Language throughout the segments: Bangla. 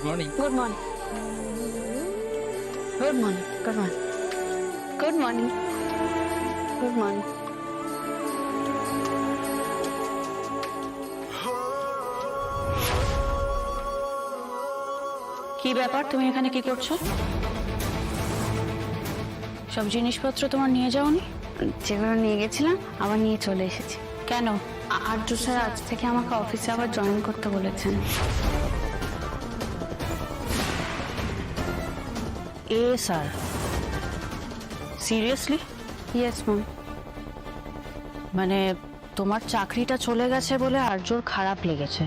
Morning. Good morning. Good morning. Good morning. Good morning. Good morning. কি ব্যাপার, তুমি এখানে কি করছো? সব জিনিসপত্র তোমার নিয়ে যাওনি? যেগুলো নিয়ে গেছিলাম আবার নিয়ে চলে এসেছি। কেন? আর্য স্যার আজ থেকে আমাকে অফিসে আবার জয়েন করতে বলেছেন। এ স্যার, সিরিয়াসলি? Yes ma'am. মানে তোমার চাকরিটা চলে গেছে বলে আর্যর খারাপ লেগেছে,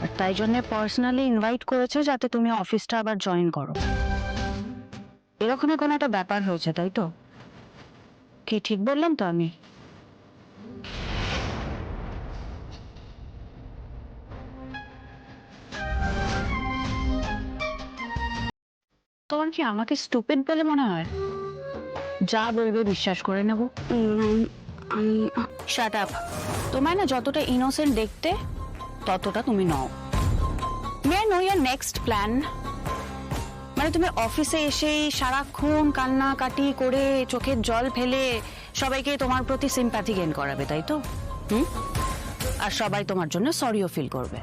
আর তাই জন্য পার্সোনালি ইনভাইট করেছে যাতে তুমি অফিসটা আবার জয়েন করো। এরকমই কোনো একটা ব্যাপার হয়েছে, তাই তো? কি ঠিক বললাম তো আমি? তোমার কি আমাকে স্টুপিড বলে মনে হয়? যা বলবে বিশ্বাস করে নেব। আমি শাট আপ। তোমায় না যতটা ইনোসেন্ট দেখতে ততটা তুমি নও। মে নো ইয়ার নেক্সট প্ল্যান? মানে তুমি অফিসে এসেই সারাক্ষণ কান্নাকাটি করে চোখের জল ফেলে সবাইকে তোমার প্রতি সিম্প্যাথি গেইন করাবে, তাই তো? আর সবাই তোমার জন্য সরিও ফিল করবে।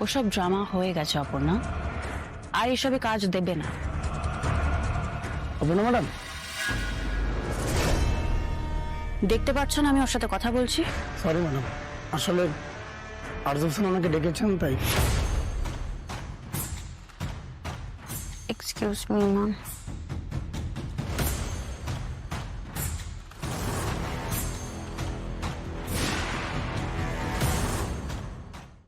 ওসব ড্রামা হয়ে গেছে অপর্ণা, আর এসবে কাজ দেবে না। অপর্ণা ম্যাডাম, দেখতে পাচ্ছ না আমি ওর সাথে কথা বলছি? সরি ম্যাডাম, আসলে আর্য স্যার আমাকে ডেকেছেন তাই। Excuse me ma'am.